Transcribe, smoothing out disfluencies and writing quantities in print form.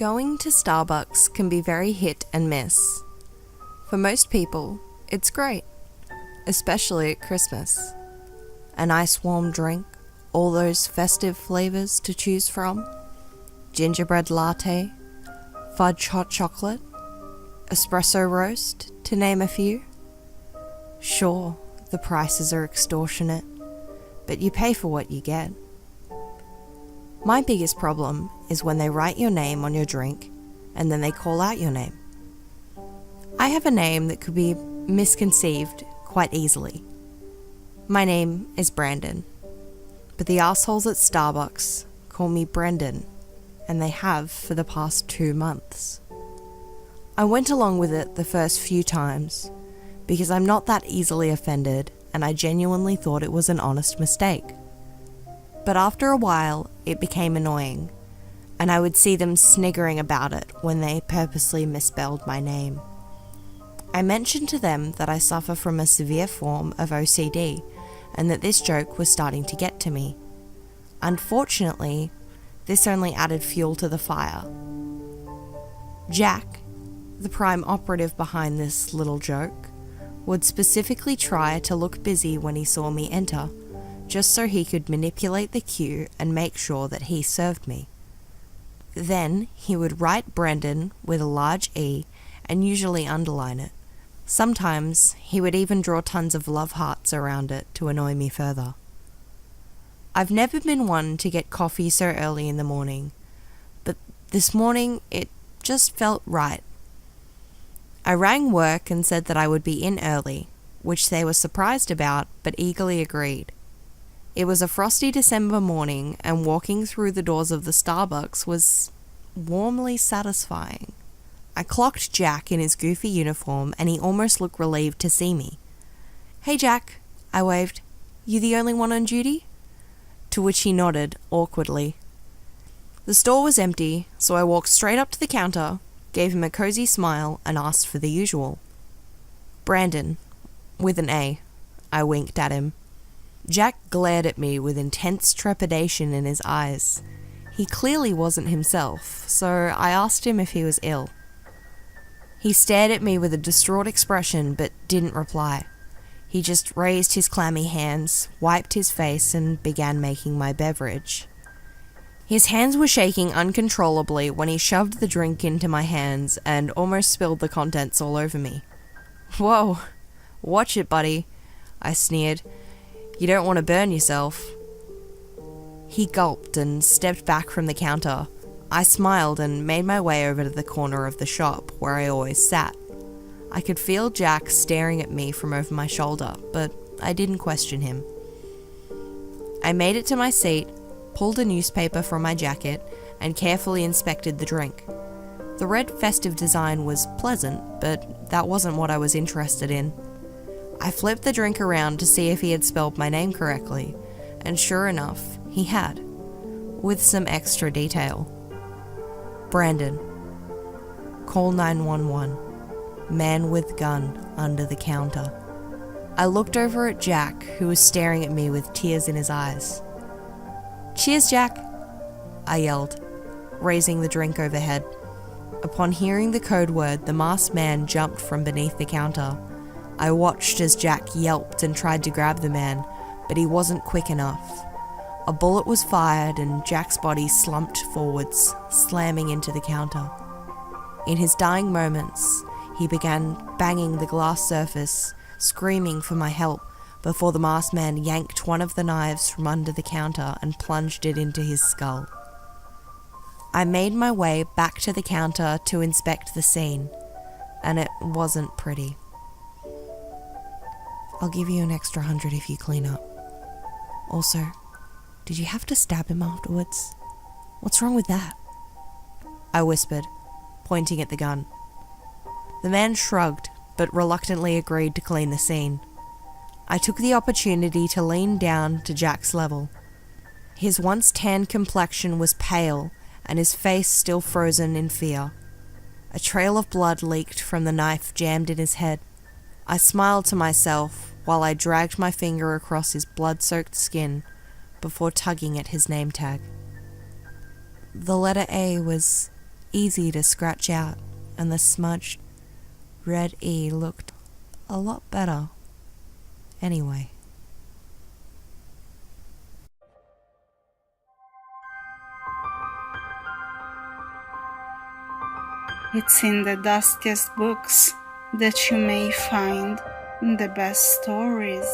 Going to Starbucks can be very hit and miss. For most people, it's great, especially at Christmas. A nice warm drink, all those festive flavors to choose from, gingerbread latte, fudge hot chocolate, espresso roast, to name a few. Sure, the prices are extortionate, but you pay for what you get. My biggest problem is when they write your name on your drink and then they call out your name. I have a name that could be misconceived quite easily. My name is Brandon, but the assholes at Starbucks call me Brendan, and they have for the past 2 months. I went along with it the first few times because I'm not that easily offended and I genuinely thought it was an honest mistake. But after a while, it became annoying, and I would see them sniggering about it when they purposely misspelled my name. I mentioned to them that I suffer from a severe form of OCD, and that this joke was starting to get to me. Unfortunately, this only added fuel to the fire. Jack, the prime operative behind this little joke, would specifically try to look busy when he saw me enter, just so he could manipulate the queue and make sure that he served me. Then he would write Brendan with a large E and usually underline it. Sometimes he would even draw tons of love hearts around it to annoy me further. I've never been one to get coffee so early in the morning, but this morning it just felt right. I rang work and said that I would be in early, which they were surprised about but eagerly agreed. It was a frosty December morning, and walking through the doors of the Starbucks was warmly satisfying. I clocked Jack in his goofy uniform, and he almost looked relieved to see me. "Hey Jack," I waved. "You the only one on duty?" To which he nodded, awkwardly. The store was empty, so I walked straight up to the counter, gave him a cozy smile, and asked for the usual. "Brandon, with an A," I winked at him. Jack glared at me with intense trepidation in his eyes. He clearly wasn't himself, so I asked him if he was ill. He stared at me with a distraught expression but didn't reply. He just raised his clammy hands, wiped his face, and began making my beverage. His hands were shaking uncontrollably when he shoved the drink into my hands and almost spilled the contents all over me. "Whoa, watch it, buddy," I sneered. "You don't want to burn yourself." He gulped and stepped back from the counter. I smiled and made my way over to the corner of the shop where I always sat. I could feel Jack staring at me from over my shoulder, but I didn't question him. I made it to my seat, pulled a newspaper from my jacket, and carefully inspected the drink. The red festive design was pleasant, but that wasn't what I was interested in. I flipped the drink around to see if he had spelled my name correctly, and sure enough, he had, with some extra detail. Brandon. Call 911. Man with gun under the counter. I looked over at Jack, who was staring at me with tears in his eyes. "Cheers, Jack," I yelled, raising the drink overhead. Upon hearing the code word, the masked man jumped from beneath the counter. I watched as Jack yelped and tried to grab the man, but he wasn't quick enough. A bullet was fired and Jack's body slumped forwards, slamming into the counter. In his dying moments, he began banging the glass surface, screaming for my help, before the masked man yanked one of the knives from under the counter and plunged it into his skull. I made my way back to the counter to inspect the scene, and it wasn't pretty. "I'll give you an extra 100 if you clean up. Also, did you have to stab him afterwards? What's wrong with that?" I whispered, pointing at the gun. The man shrugged, but reluctantly agreed to clean the scene. I took the opportunity to lean down to Jack's level. His once tan complexion was pale, and his face still frozen in fear. A trail of blood leaked from the knife jammed in his head. I smiled to myself while I dragged my finger across his blood-soaked skin before tugging at his name tag. The letter A was easy to scratch out, and the smudged red E looked a lot better anyway. It's in the dustiest books that you may find the best stories.